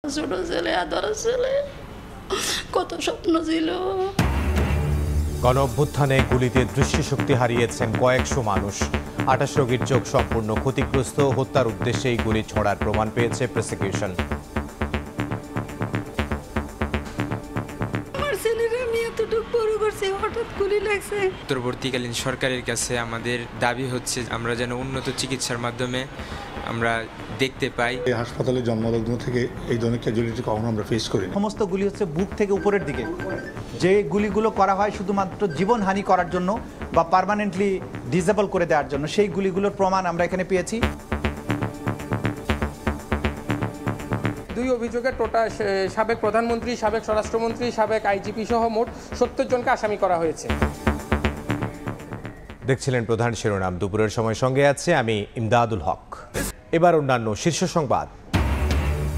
ছোট ছেলে, আদরের ছেলে, কত স্বপ্ন ছিল। গণ অভ্যুত্থানে গুলিতে দৃষ্টিশক্তি হারিয়েছেন কয়েকশো মানুষ। ২৮ রোগীর চোখ সম্পূর্ণ ক্ষতিগ্রস্ত। হত্যার উদ্দেশ্যেই গুলি ছোড়ার প্রমাণ পেয়েছে প্রসিকিউশন। আমার ছেলেরা আমি এতটুকু বড় করছি, হঠাৎ গুলি লাগছে। পরবর্তীকালীন সরকারের কাছে আমাদের দাবি হচ্ছে আমরা যেন উন্নত চিকিৎসার মাধ্যমে আমরা দেখতে পাই। এই হাসপাতালে জন্মলগ্ন থেকে এই ধরনের ক্যাজুয়ালিটি কখনো আমরা ফেস করি না। সমস্ত গুলি হচ্ছে বুক থেকে উপরের দিকে, যে গুলিগুলো করা হয় শুধুমাত্র জীবনহানি করার জন্য বা পার্মানেন্টলি ডিসেবল করে দেওয়ার জন্য, সেই গুলিগুলোর প্রমাণ আমরা এখানে পেয়েছি। দুই অভিযোগে টোটাল সাবেক প্রধানমন্ত্রী, সাবেক স্বরাষ্ট্রমন্ত্রী, সাবেক আইজিপি সহ মোট ৭০ জনকে আসামি করা হয়েছে। দেখছিলেন প্রধান শিরোনাম। দুপুরের সময় সঙ্গে আছে আমি ইমদাদুল হক। এবার অন্যান্য শীর্ষ সংবাদ।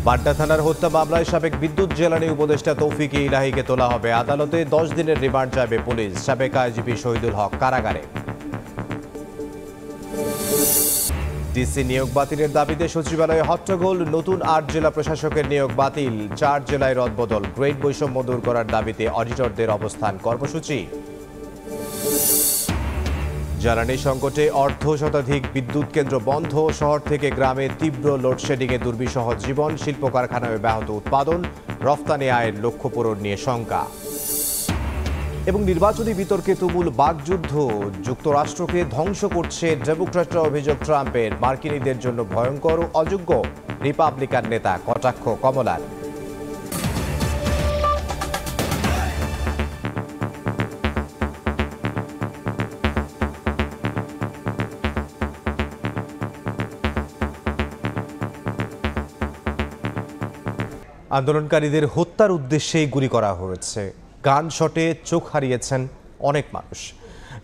বাড্ডা থানার হত্যা মামলায় সাবেক বিদ্যুৎ জ্বালানি উপদেষ্টা তৌফিক ইলাহীকে তোলা হবে আদালতে। ১০ দিনের রিমান্ড চাইবে পুলিশ। সাবেক আইজিপি শহীদুল হক কারাগারে। ডিসি নিয়োগ বাতিলের দাবিতে সচিবালয়ে হট্টগোল। নতুন ৮ জেলা প্রশাসকের নিয়োগ বাতিল। ৪ জেলায় রদবদল। গ্রেড বৈষম্য দূর করার দাবিতে অডিটরদের অবস্থান কর্মসূচি। জ্বালানি সংকটে শতাধিক বিদ্যুৎ কেন্দ্র বন্ধ। শহর থেকে গ্রামে তীব্র লোডশেডিংয়ে দুর্বিষহ জীবন। শিল্প কারখানায় ব্যাহত উৎপাদন। রফতানি আয়ের লক্ষ্য পূরণ নিয়ে শঙ্কা। এবং নির্বাচনী বিতর্কে তুমুল বাকযুদ্ধ। যুক্তরাষ্ট্রকে ধ্বংস করছে ডেমোক্র্যাটরা অভিযোগ ট্রাম্পের। মার্কিনীদের জন্য ভয়ঙ্কর ও অযোগ্য রিপাবলিকান নেতা কটাক্ষ কমলার। আন্দোলনকারীদের হত্যার উদ্দেশ্যেই গুলি করা হয়েছে। গান শটে চোখ হারিয়েছেন অনেক মানুষ।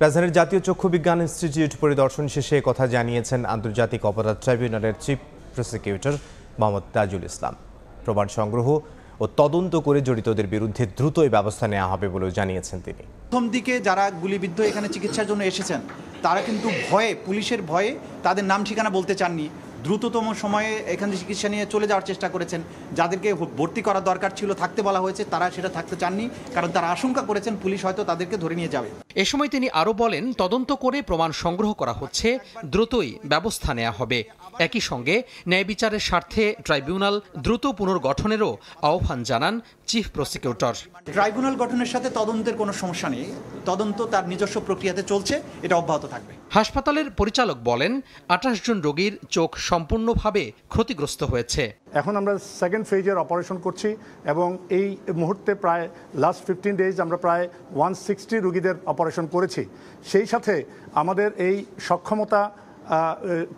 রাজধানীর জাতীয় চক্ষু বিজ্ঞান ইনস্টিটিউট পরিদর্শন শেষে কথা জানিয়েছেন আন্তর্জাতিক অপরাধ ট্রাইব্যুনালের চিফ প্রসিকিউটর মোহাম্মদ তাজুল ইসলাম। প্রমাণ সংগ্রহ ও তদন্ত করে জড়িতদের বিরুদ্ধে দ্রুতই ব্যবস্থা নেওয়া হবে বলেও জানিয়েছেন তিনি। প্রথম দিকে যারা গুলিবিদ্ধ এখানে চিকিৎসার জন্য এসেছেন, তারা কিন্তু ভয়ে, পুলিশের ভয়ে তাদের নাম ঠিকানা বলতে চাননি। দ্রুততম সময়ে এখানে চিকিৎসা নিয়ে চলে যাওয়ার চেষ্টা করেছেন। যাদেরকে ভর্তি করা দরকার ছিল, থাকতে বলা হয়েছে, তারা সেটা থাকতে চাননি, কারণ তারা আশঙ্কা করেছেন পুলিশ হয়তো তাদেরকে ধরে নিয়ে যাবে। এ সময় তিনি আরও বলেন, তদন্ত করে প্রমাণ সংগ্রহ করা হচ্ছে, দ্রুতই ব্যবস্থা নেওয়া হবে। একই সঙ্গে ন্যায় বিচারের স্বার্থে ট্রাইব্যুনাল দ্রুত পুনর্গঠনেরও আহ্বান জানান চিফ প্রসিকিউটর। ট্রাইব্যুনাল গঠনের সাথে তদন্তের কোনো সমস্যা নেই। তদন্ত তার নিজস্ব প্রক্রিয়াতে চলছে, এটা অব্যাহত থাকবে। হাসপাতালের পরিচালক বলেন, ২৮ জন রোগীর চোখ সম্পূর্ণভাবে ক্ষতিগ্রস্ত হয়েছে। এখন আমরা সেকেন্ড ফেজের অপারেশন করছি এবং এই মুহূর্তে প্রায় লাস্ট 15 ডেজ আমরা প্রায় 160 রোগীদের অপারেশন করেছি। সেই সাথে আমাদের এই সক্ষমতা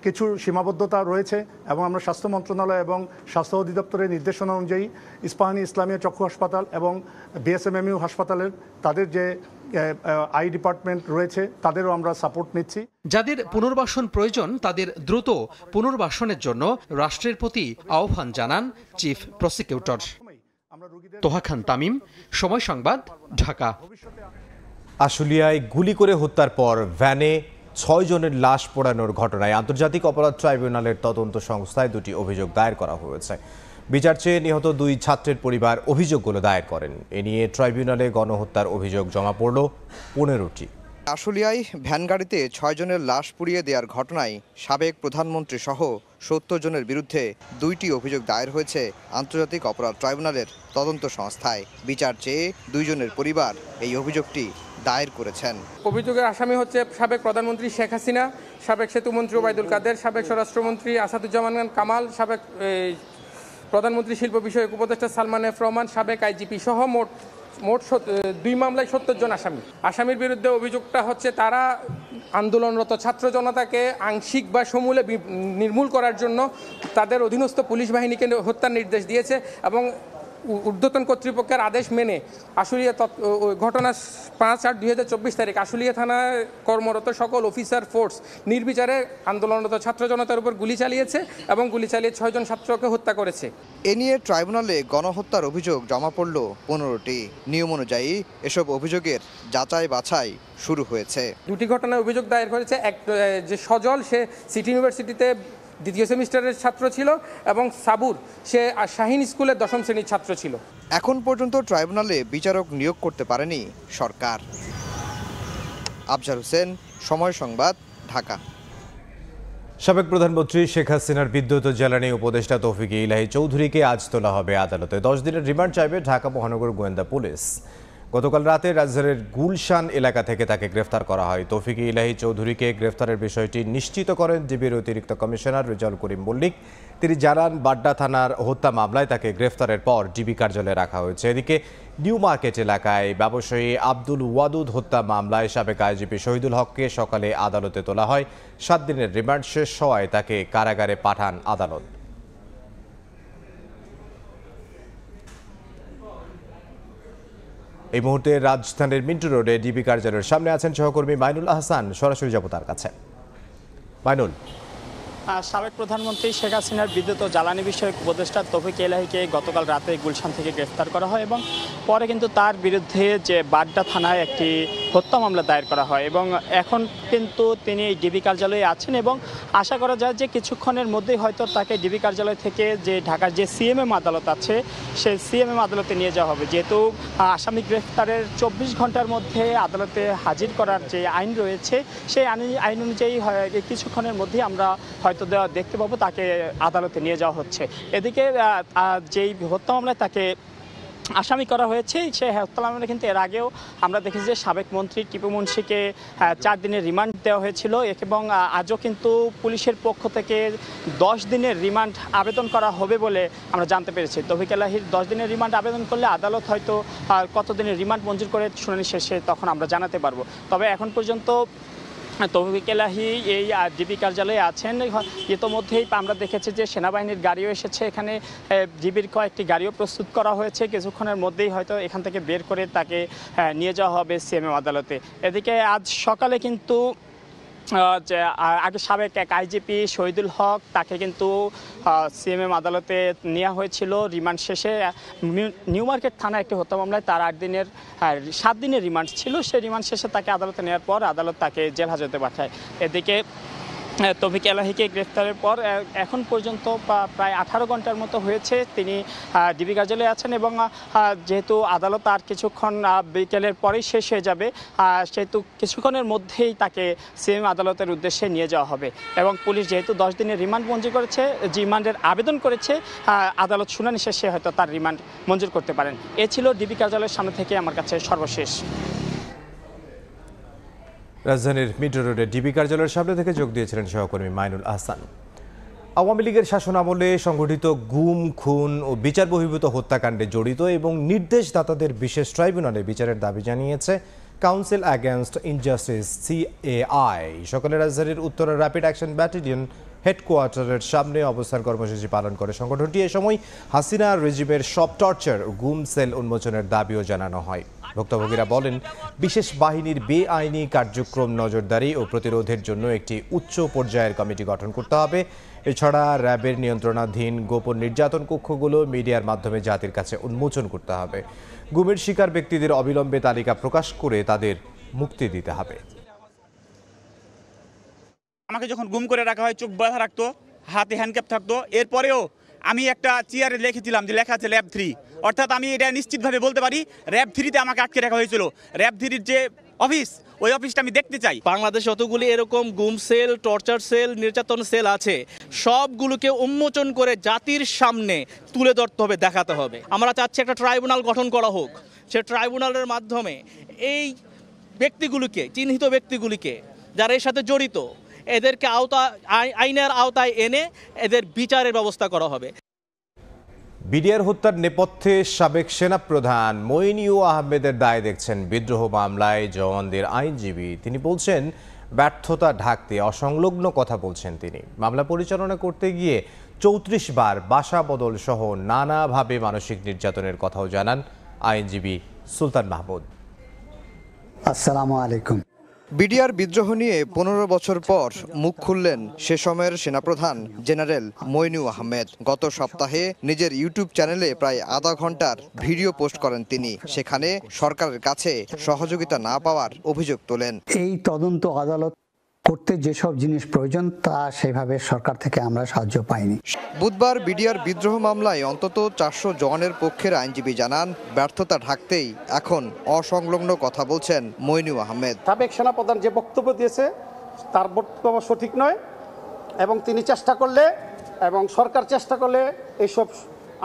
কিছু সীমাবদ্ধতা রয়েছে এবং আমরা স্বাস্থ্য মন্ত্রণালয় এবং স্বাস্থ্য অধিদপ্তরের নির্দেশনা অনুযায়ী ইস্পাহানি ইসলামিয়া চক্ষু হাসপাতাল এবং বিএসএমএমইউ হাসপাতালের তাদের যে আই ডিপার্টমেন্ট রয়েছে তাদেরও আমরা সাপোর্ট নিচ্ছি। যাদের পুনর্বাসন প্রয়োজন তাদের দ্রুত পুনর্বাসনের জন্য রাষ্ট্রের প্রতি আহ্বান জানান চিফ প্রসিকিউটর। তোহা খান তামিম, সময় সংবাদ, ঢাকা। আশুলিয়ায় গুলি করে হত্যার পর ভ্যানে ৬ জনের লাশ পোড়ানোর ঘটনায় আন্তর্জাতিক অপরাধ ট্রাইব্যুনালের তদন্ত সংস্থায় ২টি অভিযোগ দায়ের করা হয়েছে। বিচার চেয়ে নিহত ২ ছাত্রের পরিবার অভিযোগগুলো দায়ের করেন। এ নিয়ে ট্রাইব্যুনালে গণহত্যার অভিযোগ জমা পড়ল ১৫টি। আশুলিয়ায় ভ্যান গাড়িতে ৬ জনের লাশ পুড়িয়ে দেওয়ার ঘটনায় সাবেক প্রধানমন্ত্রী সহ ৭০ জনের বিরুদ্ধে ২টি অভিযোগ দায়ের হয়েছে আন্তর্জাতিক অপরাধ ট্রাইব্যুনালের তদন্ত সংস্থায়। বিচার চেয়ে ২ জনের পরিবার এই অভিযোগটি দায়ের করেছেন। অভিযোগের আসামি হচ্ছে সাবেক প্রধানমন্ত্রী শেখ হাসিনা, সাবেক সেতুমন্ত্রী ওবায়দুল কাদের, সাবেক স্বরাষ্ট্রমন্ত্রী আসাদুজ্জামান কামাল, সাবেক প্রধানমন্ত্রী শিল্প বিষয়ক উপদেষ্টা সালমান এফ রহমান, সাবেক আইজিপি সহ মোট ২ মামলায় ৭০ জন আসামি। আসামির বিরুদ্ধে অভিযোগটা হচ্ছে তারা আন্দোলনরত ছাত্র জনতাকে আংশিক বা সমূলে নির্মূল করার জন্য তাদের অধীনস্থ পুলিশ বাহিনীকে হত্যার নির্দেশ দিয়েছে এবং ঊর্ধ্বতন কর্তৃপক্ষের আদেশ মেনে আশুলিয়া ঘটনা ৫/৮/২০২৪ তারিখ আশুলিয়া থানায় কর্মরত সকল অফিসার ফোর্স নির্বিচারে আন্দোলনরত ছাত্র জনতার উপর গুলি চালিয়েছে এবং গুলি চালিয়ে ৬ জন ছাত্রকে হত্যা করেছে। এ নিয়ে ট্রাইব্যুনালে গণহত্যার অভিযোগ জমা পড়ল ১৫টি। নিয়ম অনুযায়ী এসব অভিযোগের যাচাই বাছাই শুরু হয়েছে। ২টি ঘটনায় অভিযোগ দায়ের করেছে। এক যে সজল, সে সিটি ইউনিভার্সিটিতে দ্বিতীয় সেমিস্টারের ছাত্র ছিল এবং সাবুর সে শাহিন স্কুলের 10ম শ্রেণীর ছাত্র ছিল। এখন পর্যন্ত ট্রাইব্যুনালে বিচারক নিয়োগ করতে পারেনি সরকার। আফজার হোসেন, সময় সংবাদ, ঢাকা। সাবেক প্রধানমন্ত্রী শেখ হাসিনার বিদ্যুৎ ও জ্বালানি উপদেষ্টা তৌফিক ইলাহি চৌধুরীকে আজ তোলা হবে আদালতে। 10 দিনের রিমান্ড চাইবে ঢাকা মহানগর গোয়েন্দা পুলিশ। গতকাল রাতে রাজধানীর গুলশান এলাকা থেকে তাকে গ্রেফতার করা হয়। তৌফিক ইলাহি চৌধুরীকে গ্রেফতারের বিষয়টি নিশ্চিত করেন ডিবির অতিরিক্ত কমিশনার রেজাউল করিম মল্লিক। তিনি জানান, বাড্ডা থানার হত্যা মামলায় তাকে গ্রেফতারের পর ডিবি কার্যালয়ে রাখা হয়েছে। এদিকে নিউ মার্কেট এলাকায় ব্যবসায়ী আব্দুল ওয়াদুদ হত্যা মামলায় সাবেক আইজিপি শহীদুল হককে সকালে আদালতে তোলা হয়। 7 দিনের রিমান্ড শেষ হওয়ায় তাকে কারাগারে পাঠান আদালত। এই মুহূর্তে রাজধানীর মিন্টু রোডে ডিবি কার্যালয়ের সামনে আছেন সহকর্মী মাইনুল আহসান। সরাসরি যাব তার কাছে। মাইনুল, সাবেক প্রধানমন্ত্রী শেখ হাসিনার বিদ্যুৎ ও জ্বালানি বিষয়ক উপদেষ্টা তৌফিক ইলাহিকে গতকাল রাতে গুলশান থেকে গ্রেফতার করা হয় এবং পরে কিন্তু তার বিরুদ্ধে যে বাড্ডা থানায় একটি হত্যা মামলা দায়ের করা হয় এবং এখন কিন্তু তিনি ডিবি কার্যালয়ে আছেন এবং আশা করা যায় যে কিছুক্ষণের মধ্যেই হয়তো তাকে ডিবি কার্যালয় থেকে যে ঢাকার যে সিএমএম আদালত আছে সেই সিএমএম আদালতে নিয়ে যাওয়া হবে। যেহেতু আসামি গ্রেফতারের 24 ঘন্টার মধ্যে আদালতে হাজির করার যে আইন রয়েছে সেই আইন অনুযায়ী কিছুক্ষণের মধ্যেই আমরা হয়তো দেখতে পাবো তাকে আদালতে নিয়ে যাওয়া হচ্ছে। এদিকে যেই হত্যা মামলায় তাকে আসামি করা হয়েছে সেই হত্যা মামলায় কিন্তু এর আগেও আমরা দেখেছি যে সাবেক মন্ত্রী টিপু মুন্সিকে 4 দিনের রিমান্ড দেওয়া হয়েছিল এবং আজও কিন্তু পুলিশের পক্ষ থেকে 10 দিনের রিমান্ড আবেদন করা হবে বলে আমরা জানতে পেরেছি। তৌফিক ইলাহির 10 দিনের রিমান্ড আবেদন করলে আদালত হয়তো কত দিনের রিমান্ড মঞ্জুর করে শুনানি শেষে তখন আমরা জানাতে পারবো। তবে এখন পর্যন্ত তৌফিক ইলাহি এই ডিবি কার্যালয়ে আছেন। ইতোমধ্যেই আমরা দেখেছি যে সেনাবাহিনীর গাড়িও এসেছে, এখানে ডিবির কয়েকটি গাড়িও প্রস্তুত করা হয়েছে। কিছুক্ষণের মধ্যেই হয়তো এখান থেকে বের করে তাকে নিয়ে যাওয়া হবে সিএমএম আদালতে। এদিকে আজ সকালে কিন্তু যে আগে সাবেক এক আইজিপি শহীদুল হক তাকে কিন্তু সিএমএম আদালতে নেওয়া হয়েছিল রিমান্ড শেষে। নিউ মার্কেট থানায় একটি হত্যা মামলায় তার 7 দিনের রিমান্ড ছিল। সেই রিমান্ড শেষে তাকে আদালতে নেওয়ার পর আদালত তাকে জেল হাজতে পাঠায়। এদিকে তৌফিক ইলাহিকে গ্রেফতারের পর এখন পর্যন্ত প্রায় 18 ঘন্টার মতো হয়েছে তিনি ডিবি কার্যালয়ে আছেন এবং যেহেতু আদালত আর কিছুক্ষণ বিকেলের পরেই শেষ হয়ে যাবে সেহেতু কিছুক্ষণের মধ্যেই তাকে সিএম আদালতের উদ্দেশ্যে নিয়ে যাওয়া হবে এবং পুলিশ যেহেতু 10 দিনের রিমান্ড মঞ্জুর করেছে, রিমান্ডের আবেদন করেছে, আদালত শুনানি শেষে হয়তো তার রিমান্ড মঞ্জুর করতে পারেন। এ ছিল ডিবি কার্যালয়ের সামনে থেকে আমার কাছে সর্বশেষ। রাজধানীর মিন্টু রোডে ডিবি কার্যালয়ের সামনে থেকে যোগ দিয়েছিলেন সহকর্মী মাইনুল আহসান। আওয়ামী লীগের শাসনামলে সংগঠিত গুম, খুন ও বিচার বহির্ভূত হত্যাকাণ্ডে জড়িত এবং নির্দেশদাতাদের বিশেষ ট্রাইব্যুনালে বিচারের দাবি জানিয়েছে কাউন্সিল অ্যাগেনস্ট ইনজাস্টিস CAI। সকালে রাজধানীর উত্তরা র্যাপিড অ্যাকশন ব্যাটালিয়ন হেডকোয়ার্টারের সামনে অবস্থান কর্মসূচি পালন করে সংগঠনটি। এ সময় হাসিনা রেজিমের সব টর্চার ও গুম সেল উন্মোচনের দাবিও জানানো হয়। ভুক্তভোগীরা বলেন, বিশেষ বাহিনীর বেআইনি কার্যক্রম নজরদারি ও প্রতিরোধের জন্য একটি উচ্চ পর্যায়ের কমিটি গঠন করতে হবে। এছাড়া র্যাবের নিয়ন্ত্রণাধীন গোপন নির্যাতন কক্ষগুলো মিডিয়ার মাধ্যমে জাতির কাছে উন্মোচন করতে হবে। গুমের শিকার ব্যক্তিদের অবিলম্বে তালিকা প্রকাশ করে তাদের মুক্তি দিতে হবে। আমাকে যখন গুম করে রাখা হয়, চোখ বাঁধা রাখতো, হাতে হ্যান্ডক্যাপ থাকতো, এরপরেও আমি একটা চেয়ারে লিখেছিলাম যে লেখা আছে ল্যাব 3, অর্থাৎ আমি এটা নিশ্চিতভাবে বলতে পারি ল্যাব 3-তে আমাকে আটকে রাখা হয়েছিল। ল্যাব 3-র যে অফিস, ওই অফিসটা আমি দেখতে চাই। বাংলাদেশে যতগুলি এরকম গুম সেল, টর্চার সেল, নির্যাতন সেল আছে, সবগুলোকে উন্মোচন করে জাতির সামনে তুলে ধরতে হবে, দেখাতে হবে। আমরা চাচ্ছি একটা ট্রাইব্যুনাল গঠন করা হোক। সে ট্রাইব্যুনালের মাধ্যমে এই ব্যক্তিগুলিকে, চিহ্নিত ব্যক্তিগুলিকে যারা এর সাথে জড়িত, এদেরকে আইনের আওতায় এনে এদের বিচারের ব্যবস্থা করা হবে। বিডিআর হত্যার নেপথ্যে সাবেক সেনাপ্রধান মইনু আহমেদের দায় দেখছেন বিদ্রোহ মামলায় জওয়ানদের আইনজীবী। তিনি বলছেন, ব্যর্থতা ঢাকতে অসংলগ্ন কথা বলছেন তিনি। মামলা পরিচালনা করতে গিয়ে 34 বার বাসা বদল সহ নানাভাবে মানসিক নির্যাতনের কথাও জানান আইনজীবী সুলতান মাহমুদ। আসসালামু আলাইকুম। বিডিআর বিদ্রোহ নিয়ে 15 বছর পর মুখ খুললেন সে সময়ের সেনাপ্রধান জেনারেল মইনু আহমেদ। গত সপ্তাহে নিজের ইউটিউব চ্যানেলে প্রায় আধা ঘন্টার ভিডিও পোস্ট করেন তিনি। সেখানে সরকারের কাছে সহযোগিতা না পাওয়ার অভিযোগ তোলেন। এই তদন্ত আদালত করতে যেসব জিনিস প্রয়োজন তা সেভাবে সরকার থেকে আমরা সাহায্য পাইনি। বুধবার বিডিআর বিদ্রোহ মামলায় অন্তত 400 জওয়ানের পক্ষের আইনজীবী জানান, ব্যর্থতা ঢাকতেই এখন অসংলগ্ন কথা বলছেন মইনু আহমেদ। সাবেক সেনাপ্রধান যে বক্তব্য দিয়েছে তার বক্তব্য সঠিক নয়, এবং তিনি চেষ্টা করলে এবং সরকার চেষ্টা করলে এইসব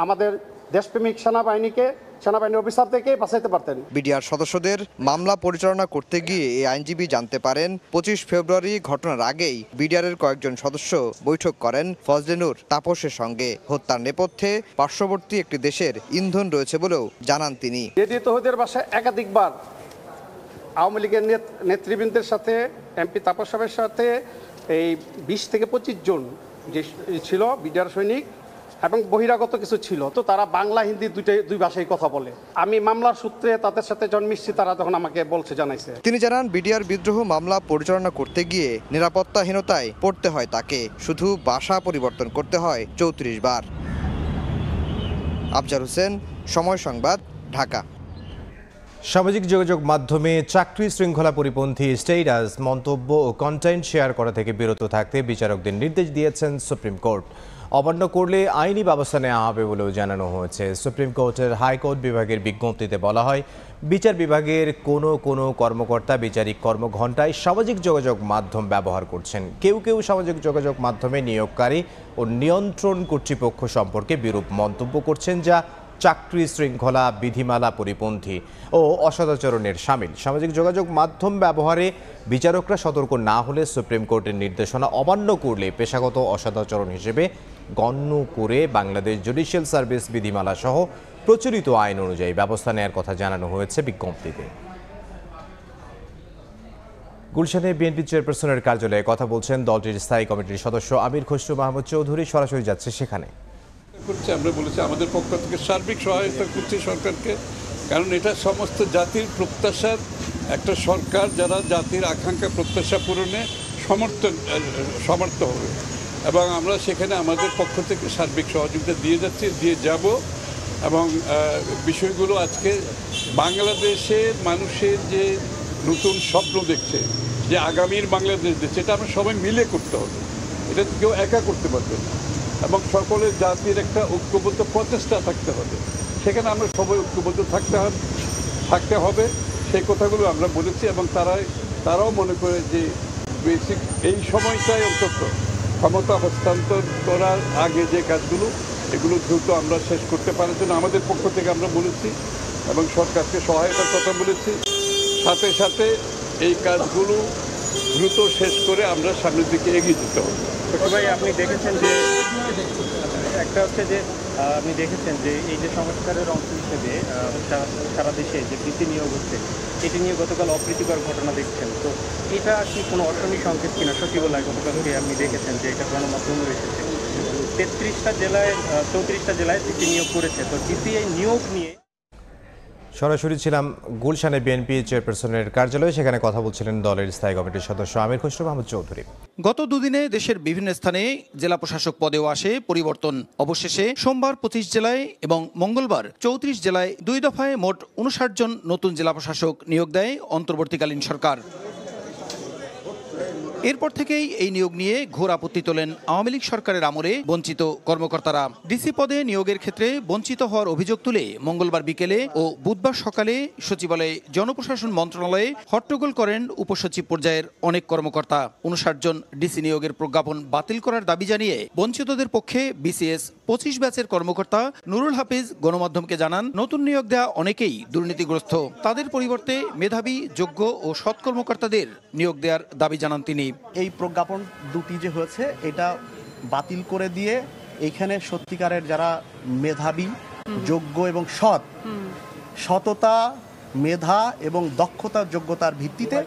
আমাদের দেশপ্রেমিক সেনাবাহিনী অফিসারদেরকে বাঁচাইতে পারতেন। বিডিআর সদস্যদের মামলা পরিচালনা করতে গিয়ে এই আইনজীবী জানতে পারেন 25 ফেব্রুয়ারি ঘটনার আগেই বিডিআরের কয়েকজন সদস্য বৈঠক করেন ফজলে নূর তাপসের সঙ্গে। হত্যার নেপথ্যে পার্শ্ববর্তী একটি দেশের ইন্ধন রয়েছে বলেও জানান তিনি। তৌহিদের বাসায় একাধিকবার আওয়ামী লীগের নেতৃবৃন্দের সাথে এমপি তাপস সাহেবের সাথে এই 20 থেকে 25 জন যে ছিল বিডিআর সৈনিক এবং বহিরাগত কিছু ছিল, তো তারা বাংলা হিন্দি দুই ভাষায় কথা বলে। আমি মামলার সূত্রে তাদের সাথে জন্মিচ্ছি, তারা তখন আমাকে জানাইছে। তিনি জানান, বিডিআর বিদ্রোহ মামলা পরিচালনা করতে গিয়ে নিরাপত্তাহীনতায় পড়তে হয় তাকে। শুধু বাসা পরিবর্তন করতে হয় 34 বার। আফজার হোসেন, সময় সংবাদ, ঢাকা। সামাজিক যোগাযোগ মাধ্যমে চাকরি শৃঙ্খলা পরিপন্থী স্ট্যাটাস, মন্তব্য ও কন্টেন্ট শেয়ার করা থেকে বিরত থাকতে বিচারকদের নির্দেশ দিয়েছেন সুপ্রিম কোর্ট। অমান্য করলে আইনি ব্যবস্থা নেওয়া হবে বলেও জানানো হয়েছে। সুপ্রিম কোর্টের হাইকোর্ট বিভাগের বিজ্ঞপ্তিতে বলা হয়, বিচার বিভাগের কোনো কর্মকর্তা বিচারিক কর্মঘণ্টায় সামাজিক যোগাযোগ মাধ্যম ব্যবহার করছেন। কেউ সামাজিক যোগাযোগ মাধ্যমে নিয়োগকারী ও নিয়ন্ত্রণ কর্তৃপক্ষ সম্পর্কে বিরূপ মন্তব্য করছেন, যা চাকরি শৃঙ্খলা বিধিমালা পরিপন্থী ও অসদাচরণের শামিল। সামাজিক যোগাযোগ মাধ্যম ব্যবহারে বিচারকরা সতর্ক না হলে সুপ্রিম কোর্টের নির্দেশনা অমান্য করলে পেশাগত অসদাচরণ হিসেবে গণ্য করে বাংলাদেশ জুডিশিয়াল সার্ভিস বিধিমালা সহ প্রচলিত আইন অনুযায়ী ব্যবস্থা নেওয়ার কথা জানানো হয়েছে বিজ্ঞপ্তিতে। গুলশানে বিএনপি চেয়ারপারসনের কার্যালয়ে কথা বলছেন দলটির স্থায়ী কমিটির সদস্য আমির খসরু মাহমুদ চৌধুরী। সরাসরি যাচ্ছে সেখানে। আমরা বলেছি আমাদের পক্ষ থেকে সার্বিক সহায়তা করছি সরকারকে, কারণ এটা সমস্ত জাতির প্রত্যাশার একটা সরকার, যারা জাতির আকাঙ্ক্ষা প্রত্যাশা পূরণে সমর্থ হবে, এবং আমরা সেখানে আমাদের পক্ষ থেকে সার্বিক সহযোগিতা দিয়ে যাচ্ছি, দিয়ে যাব। এবং বিষয়গুলো আজকে বাংলাদেশের মানুষের যে নতুন স্বপ্ন দেখছে, যে আগামীর বাংলাদেশ দেখছে, এটা আমরা সবাই মিলে করতে হবে, এটা কেউ একা করতে পারবে না, এবং সকলের জাতির একটা ঐক্যবদ্ধ প্রচেষ্টা থাকতে হবে। সেখানে আমরা সবাই ঐক্যবদ্ধ থাকতে হবে, সেই কথাগুলো আমরা বলেছি। এবং তারাও মনে করে যে বেসিক এই সময়টাই অন্তত ক্ষমতা হস্তান্তর করার আগে যে কাজগুলো, এগুলো দ্রুত আমরা শেষ করতে পারার জন্য আমাদের পক্ষ থেকে আমরা বলেছি এবং সরকারকে সহায়তার কথা বলেছি। সাথে সাথে এই কাজগুলো দ্রুত শেষ করে আমরা সামনের দিকে এগিয়ে যেতে হবে। ভাই, আপনি দেখেছেন যে একটা হচ্ছে যে আপনি দেখেছেন যে এই যে সংস্কারের অংশ হিসেবে সারা দেশে যে বৃত্তি নিয়োগ হচ্ছে, এটি নিয়ে গতকাল অপ্রীতিকর ঘটনা দেখছেন, তো এটা কি কোনো অর্থনীতি সংকেত কিনা? সচিবালয় গতকালকে আপনি দেখেছেন যে এটা গণমাধ্যমে এসেছে, 34টা জেলায় বৃত্তি নিয়োগ করেছে, তো ডিসিআই নিয়োগ নিয়ে। সরাসরি ছিলাম গুলশানে বিএনপি চেয়ারপারসনের কার্যালয়ে, সেখানে কথা বলছিলেন দলের স্থায়ী কমিটির সদস্য আমির খসরু মাহমুদ চৌধুরী। গত দুদিনে দেশের বিভিন্ন স্থানে জেলা প্রশাসক পদেও আসে পরিবর্তন। অবশেষে সোমবার 25 জেলায় এবং মঙ্গলবার 34 জেলায় 2 দফায় মোট 59 জন নতুন জেলা প্রশাসক নিয়োগ দেয় অন্তর্বর্তীকালীন সরকার। এরপর থেকেই এই নিয়োগ নিয়ে ঘোর আপত্তি তোলেন আওয়ামী লীগ সরকারের আমলে বঞ্চিত কর্মকর্তারা। ডিসি পদে নিয়োগের ক্ষেত্রে বঞ্চিত হওয়ার অভিযোগ তুলে মঙ্গলবার বিকেলে ও বুধবার সকালে সচিবালয়ে জনপ্রশাসন মন্ত্রণালয়ে হট্টগোল করেন উপসচিব পর্যায়ের অনেক কর্মকর্তা। 59 জন ডিসি নিয়োগের প্রজ্ঞাপন বাতিল করার দাবি জানিয়ে বঞ্চিতদের পক্ষে বিসিএস 25 ব্যাচের কর্মকর্তা নুরুল হাফিজ গণমাধ্যমকে জানান, নতুন নিয়োগ দেওয়া অনেকেই দুর্নীতিগ্রস্ত, তাদের পরিবর্তে মেধাবী, যোগ্য ও সৎ কর্মকর্তাদের নিয়োগ দেওয়ার দাবি জানান তিনি। এই প্রজ্ঞাপন দুটি যে হয়েছে, এটা বাতিল করে দিয়ে এইখানে সত্যিকারের যারা মেধাবী, যোগ্য এবং সততা, মেধা এবং দক্ষতার যোগ্যতার ভিত্তিতে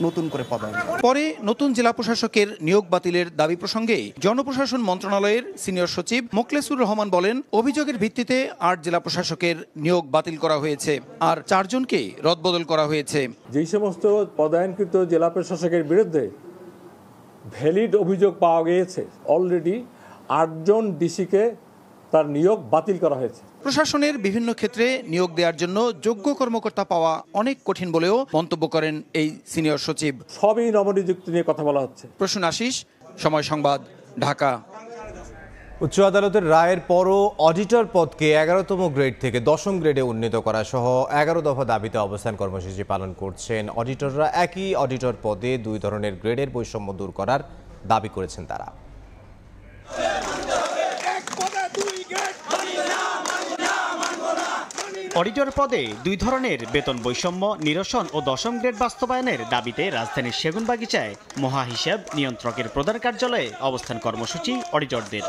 নতুন করে পদায়ন। পরে নতুন জেলা প্রশাসকের নিয়োগ বাতিলের দাবি প্রসঙ্গে জনপ্রশাসন মন্ত্রণালয়ের সিনিয়র সচিব মোখলেসুর রহমান বলেন, অভিযোগের ভিত্তিতে 8 জেলা প্রশাসকের নিয়োগ বাতিল করা হয়েছে, আর 4 জনকে রদবদল করা হয়েছে। যেই সমস্ত পদায়নকৃত জেলা প্রশাসকের বিরুদ্ধে ভ্যালিড অভিযোগ পাওয়া গিয়েছে, অলরেডি 8 জন ডিসিকে তার নিয়োগ বাতিল করা হয়েছে। প্রশাসনের বিভিন্ন ক্ষেত্রে নিয়োগ দেওয়ার জন্য যোগ্য কর্মকর্তা পাওয়া অনেক কঠিন বলেও মন্তব্য করেন এই সিনিয়র সচিব। সবই নবনিযুক্তি নিয়ে কথা বলা হচ্ছে। প্রসূন আশিস, সময় সংবাদ, ঢাকা। উচ্চ আদালতের রায়ের পরও অডিটর পদকে 11তম গ্রেড থেকে 10ম গ্রেডে উন্নীত করা সহ 11 দফা দাবিতে অবস্থান কর্মসূচি পালন করছেন অডিটররা। একই অডিটর পদে 2 ধরনের গ্রেডের বৈষম্য দূর করার দাবি করেছেন তারা। অডিটর পদে 2 ধরনের বেতন বৈষম্য নিরসন ও 10ম গ্রেড বাস্তবায়নের দাবিতে রাজধানীর সেগুনবাগিচায় মহাহিসাব নিয়ন্ত্রকের প্রধান কার্যালয়ে অবস্থান কর্মসূচি অডিটরদের।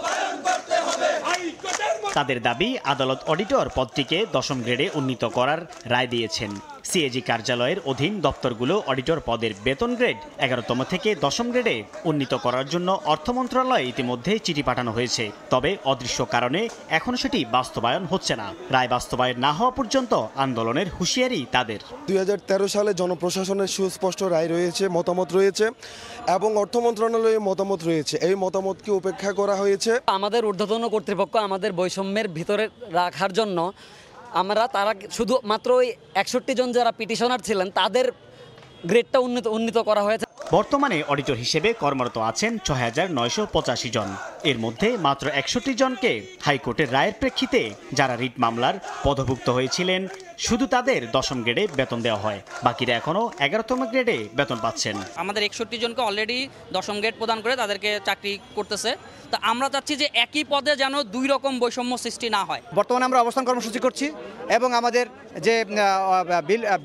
তাদের দাবি, আদালত অডিটর পদটিকে 10ম গ্রেডে উন্নীত করার রায় দিয়েছেন। সিএজি কার্যালয়ের অধীন দপ্তরগুলো অডিটর পদের বেতন গ্রেড 11তম থেকে 10ম গ্রেডে উন্নীত করার জন্য অর্থ মন্ত্রণালয়ে ইতিমধ্যে চিঠি পাঠানো হয়েছে। তবে অদৃশ্য কারণে এখনো সেটি বাস্তবায়ন হচ্ছে না। রায় বাস্তবায়ন না হওয়া পর্যন্ত আন্দোলনের হুঁশিয়ারি তাদের। 2013 সালে জনপ্রশাসনের সুস্পষ্ট রায় রয়েছে, মতামত রয়েছে এবং অর্থ মন্ত্রণালয়ের মতামত রয়েছে। এই মতামতকে উপেক্ষা করা হয়েছে। আমাদের ঊর্ধ্বতন কর্তৃপক্ষ আমাদের বৈষম্যের ভিতরে রাখার জন্য তারা শুধুমাত্র ওই 61 জন যারা পিটিশনার ছিলেন তাদের গ্রেডটা উন্নীত করা হয়েছে। বর্তমানে অডিটর হিসেবে কর্মরত আছেন ৬,৯৮৫ জন। এর মধ্যে মাত্র ৬১ জনকে হাইকোর্টের রায়ের প্রেক্ষিতে যারা রিট মামলার পদভুক্ত হয়েছিলেন শুধু তাদের 10ম গ্রেডে বেতন দেওয়া হয়, বাকিরা এখনো 11তম গ্রেডে বেতন পাচ্ছেন। আমাদের 61 জনকে অলরেডি 10ম গ্রেড প্রদান করে তাদেরকে চাকরি করতেছে। তো আমরা চাচ্ছি যে একই পদে যেন 2 রকম বৈষম্য সৃষ্টি না হয়। বর্তমানে আমরা অবস্থান কর্মসূচি করছি এবং আমাদের যে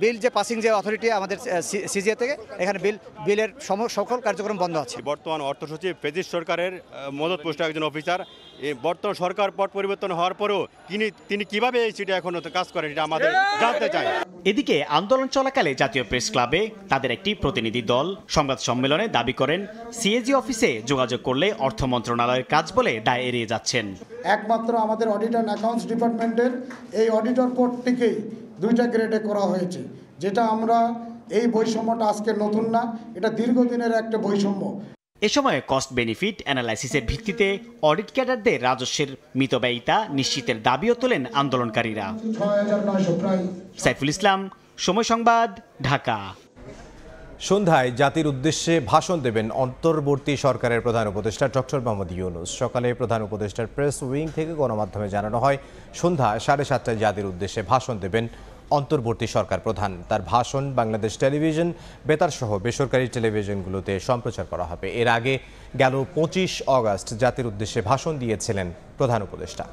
বিল যে পাসিং যে অথরিটি আমাদের সিজিএ থেকে এখানে বিলের সকল কার্যক্রম বন্ধ আছে। বর্তমান অর্থ সচিব ফেজিস সরকারের মদত পোস্ট একজন অফিসার, বর্তমান সরকার পট পরিবর্তন হওয়ার পরেও তিনি কিভাবে এই সিটে এখনো কাজ করেন এটা আমাদের জানতে চাই। এদিকে আন্দোলন চলাকালে জাতীয় প্রেস ক্লাবে তাদের একটি প্রতিনিধি দল সংবাদ সম্মেলনে দাবি করেন সিএজি অফিসে যোগাযোগ করলে অর্থ মন্ত্রণালয়ের কাজ বলে দায় এড়িয়ে যাচ্ছেন। একমাত্র আমাদের অডিট অ্যান্ড অ্যাকাউন্টস ডিপার্টমেন্টের এই অডিটর পদটিকেই 2টা গ্রেডে করা হয়েছে, যেটা আমরা এই বৈষম্যটা আজকে নতুন না, এটা দীর্ঘদিনের একটা বৈষম্য। এ সময় কস্ট বেনিফিট অ্যানালাইসিসের ভিত্তিতে অডিট ক্যাডারদের রাজস্বের মিতব্যয়িতা নিশ্চিতের দাবিও তোলেন আন্দোলনকারীরা। সাইফুল ইসলাম, সময় সংবাদ, ঢাকা। সন্ধ্যায় জাতির উদ্দেশ্যে ভাষণ দেবেন অন্তর্বর্তী সরকারের প্রধান উপদেষ্টা ডক্টর মোহাম্মদ ইউনূস। সকালে প্রধান উপদেষ্টার প্রেস উইং থেকে গণমাধ্যমে জানানো হয়, সন্ধ্যা 7:30টায় জাতির উদ্দেশ্যে ভাষণ দেবেন অন্তর্বর্তী সরকার প্রধান। তার ভাষণ বাংলাদেশ টেলিভিশন, বেতার সহ বেসরকারি টেলিভিশনগুলোতে সম্প্রচার করা হবে। এর আগে গেল 25 অগাস্ট জাতির উদ্দেশ্যে ভাষণ দিয়েছিলেন প্রধান উপদেষ্টা।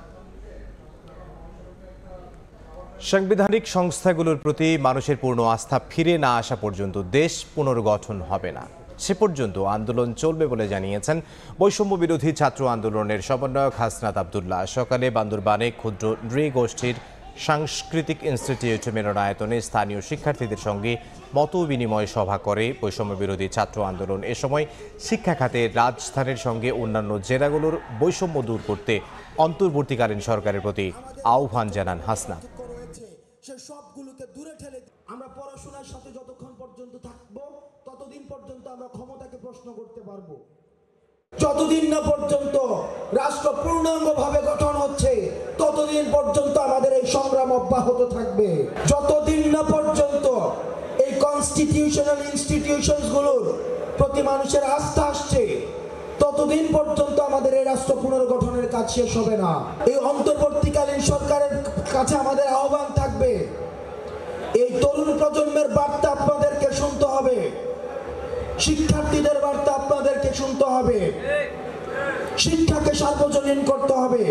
সাংবিধানিক সংস্থাগুলোর প্রতি মানুষের পূর্ণ আস্থা ফিরে না আসা পর্যন্ত দেশ পুনর্গঠন হবে না। সে পর্যন্ত আন্দোলন চলবে বলে জানিয়েছেন বৈষম্য বিরোধী ছাত্র আন্দোলনের সমন্বয়ক হাসনাত আবদুল্লাহ। সকালে বান্দরবানে ক্ষুদ্র নৃগোষ্ঠীর সাংস্কৃতিক ইনস্টিটিউট মিলনায়তনে স্থানীয় শিক্ষার্থীদের সঙ্গে মত বিনিময় সভা করে বৈষম্য বিরোধী ছাত্র আন্দোলন। এ সময় শিক্ষা খাতে রাজধানীর সঙ্গে অন্যান্য জেলাগুলোর বৈষম্য দূর করতে অন্তর্বর্তীকালীন সরকারের প্রতি আহ্বান জানান হাসনাত। সবগুলোকে দূরে ঠেলে আমরা পড়াশোনার সাথে যতক্ষণ পর্যন্ত থাকবো ততদিন পর্যন্ত আমরা ক্ষমতাকে প্রশ্ন করতে পারবো। যতদিন না পর্যন্ত রাষ্ট্র পূর্ণাঙ্গভাবে গঠন হচ্ছে ততদিন পর্যন্ত আমাদের এই সংগ্রাম অব্যাহত থাকবে। যতদিন না পর্যন্ত এই কনস্টিটিউশনাল ইনস্টিটিউশনসগুলোর প্রতি মানুষের আস্থা আসছে ততদিন পর্যন্ত আমাদের এই রাষ্ট্র পুনর্গঠনের কাজ শেষ হবে না। এই অন্তর্বর্তীকালীন সরকারের কাছে আমাদের আহ্বান থাকবে, এই তরুণ প্রজন্মের বার্তা আপনাদেরকে শুনতে হবে, শিক্ষার্থীদের বার্তা আপনাদেরকে শুনতে হবে, শিক্ষাকে সার্বজনীন করতে হবে।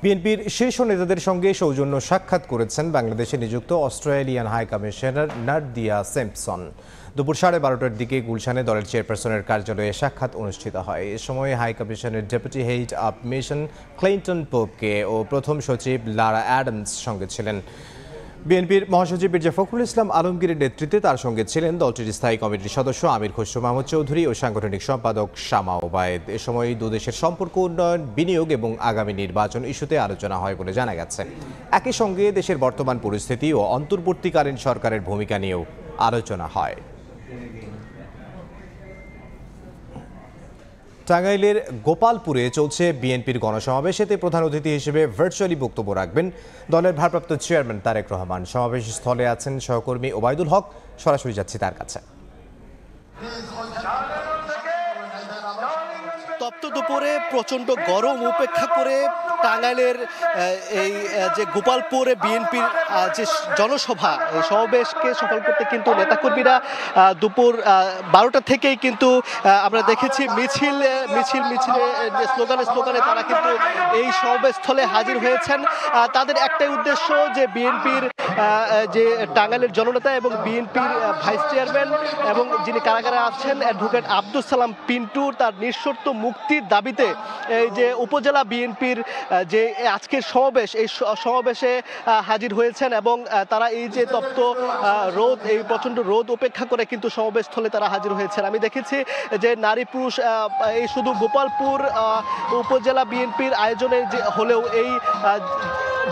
বিএনপির শীর্ষ নেতাদের সঙ্গে সৌজন্য সাক্ষাৎ করেছেন বাংলাদেশে নিযুক্ত Australian high commissioner Nadia Simpson. দুপুর 12:30টার দিকে গুলশানে দলের চেয়ারপারসনের কার্যালয়ে সাক্ষাৎ অনুষ্ঠিত হয়। এ সময় হাই কমিশনের deputy head of mission Clinton পোপকে ও প্রথম সচিব লারা অ্যাডামস সঙ্গে ছিলেন। বিএনপির মহাসচিব মির্জা ফখরুল ইসলাম আলমগীরের নেতৃত্বে তার সঙ্গে ছিলেন দলটির স্থায়ী কমিটির সদস্য আমির খসরু মাহমুদ চৌধুরী ও সাংগঠনিক সম্পাদক শামা ওবায়েদ। এ সময় দুদেশের সম্পর্ক উন্নয়ন, বিনিয়োগ এবং আগামী নির্বাচন ইস্যুতে আলোচনা হয় বলে জানা গেছে। একই সঙ্গে দেশের বর্তমান পরিস্থিতি ও অন্তর্বর্তীকালীন সরকারের ভূমিকা নিয়েও আলোচনা হয়। টাঙ্গাইলের গোপালপুরে চলছে বিএনপির গণসমাবেশ। এতে প্রধান অতিথি হিসেবে ভার্চুয়ালি বক্তব্য রাখবেন দলের ভারপ্রাপ্ত চেয়ারম্যান তারেক রহমান। সমাবেশ স্থলে আছেন সহকর্মী ওবায়দুল হক। সরাসরি যাচ্ছি তার কাছে। তপ্ত দুপুরে প্রচণ্ড গরম উপেক্ষা করে টাঙ্গাইলের এই যে গোপালপুরে বিএনপির যে জনসভা, এই সমাবেশকে সফল করতে কিন্তু নেতাকর্মীরা দুপুর 12টা থেকেই কিন্তু আমরা দেখেছি মিছিলে যে স্লোগানে তারা কিন্তু এই সমাবেশস্থলে হাজির হয়েছেন। তাদের একটাই উদ্দেশ্য যে বিএনপির যে টাঙ্গাইলের জননেতা এবং বিএনপির ভাইস চেয়ারম্যান এবং যিনি কারাগারে আছেন অ্যাডভোকেট আব্দুল সালাম পিন্টু, তার নিঃশর্ত মুক্তির দাবিতে এই যে উপজেলা বিএনপির যে আজকের সমাবেশ, এই সমাবেশে হাজির হয়েছেন এবং তারা এই যে তপ্ত রোদ, এই প্রচণ্ড রোদ উপেক্ষা করে কিন্তু সমাবেশস্থলে তারা হাজির হয়েছেন। আমি দেখেছি যে নারী পুরুষ এই শুধু গোপালপুর উপজেলা বিএনপির আয়োজনে যে হলেও এই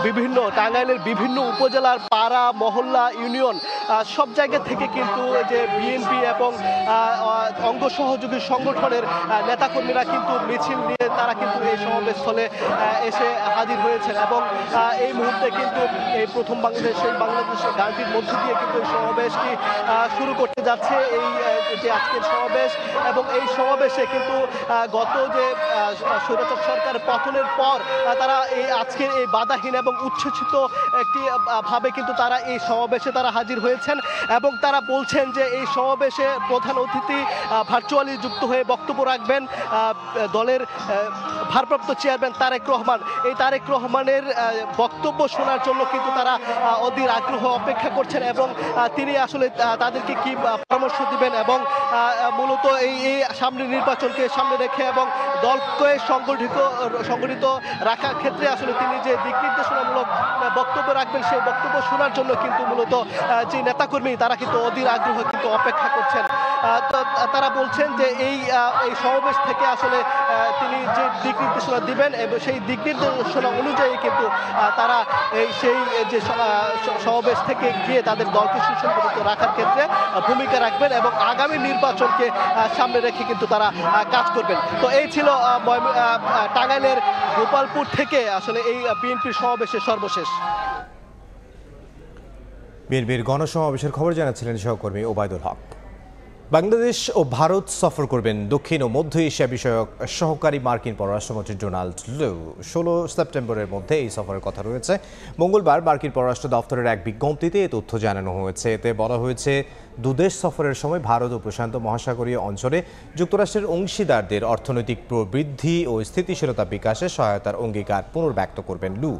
বিভিন্ন টাঙ্গাইলের বিভিন্ন উপজেলার পাড়া মহল্লা ইউনিয়ন সব জায়গা থেকে কিন্তু যে বিএনপি এবং অঙ্গ সহযোগী সংগঠনের নেতাকর্মীরা কিন্তু মিছিল নিয়ে তারা কিন্তু এই সমাবেশস্থলে এসে হাজির হয়েছেন এবং এই মুহূর্তে কিন্তু এই প্রথম বাংলাদেশের গানটির মধ্য দিয়ে কিন্তু এই সমাবেশটি শুরু করতে যাচ্ছে এই যে আজকের সমাবেশ। এবং এই সমাবেশে কিন্তু গত যে স্বৈরাচার সরকার পতনের পর তারা এই আজকের এই বাধাহীন এবং উচ্ছ্বসিত একটি ভাবে কিন্তু তারা এই সমাবেশে তারা হাজির হয়েছেন এবং তারা বলছেন যে এই সমাবেশে প্রধান অতিথি ভার্চুয়ালি যুক্ত হয়ে বক্তব্য রাখবেন দলের ভারপ্রাপ্ত চেয়ারম্যান তারেক রহমান। এই তারেক রহমানের বক্তব্য শোনার জন্য কিন্তু তারা অধীর আগ্রহ অপেক্ষা করছেন এবং তিনি আসলে তাদেরকে কি পরামর্শ দিবেন এবং মূলত এই সামনের নির্বাচনকে সামনে রেখে এবং দলকে সংগঠিত রাখার ক্ষেত্রে আসলে তিনি যে দিক নির্দেশনামূলক বক্তব্য রাখবেন সেই বক্তব্য শোনার জন্য কিন্তু মূলত যে নেতাকর্মী তারা কিন্তু অধীর আগ্রহ কিন্তু অপেক্ষা করছেন। তারা বলছেন যে এই সমাবেশ থেকে আসলে তিনি যে দিক নির্দেশনা দিবেন এবং সেই দিক নির্দেশনা অনুযায়ী কিন্তু তারা সেই যে সমাবেশ থেকে গিয়ে তাদের দলকে সুসংগঠিত রাখার ক্ষেত্রে ভূমিকা রাখবেন এবং আগামী নির্বাচনকে সামনে রেখে কিন্তু তারা কাজ করবেন। তো এই ছিল টাঙ্গাইলের গোপালপুর থেকে আসলে এই বিএনপির সমাবেশের সর্বশেষ। বিএনপির গণসমাবেশের খবর জানাচ্ছিলেন সহকর্মী ওবায়দুল হক। বাংলাদেশ ও ভারত সফর করবেন দক্ষিণ ও মধ্য এশিয়া বিষয়ক সহকারী মার্কিন পররাষ্ট্রমন্ত্রী ডোনাল্ড লু। 16 সেপ্টেম্বরের মধ্যে এই সফরের কথা রয়েছে। মঙ্গলবার মার্কিন পররাষ্ট্র দপ্তরের এক বিজ্ঞপ্তিতে এ তথ্য জানানো হয়েছে। এতে বলা হয়েছে দুদেশ সফরের সময় ভারত ও প্রশান্ত মহাসাগরীয় অঞ্চলে যুক্তরাষ্ট্রের অংশীদারদের অর্থনৈতিক প্রবৃদ্ধি ও স্থিতিশীলতা বিকাশে সহায়তার অঙ্গীকার পুনর্ব্যক্ত করবেন লু।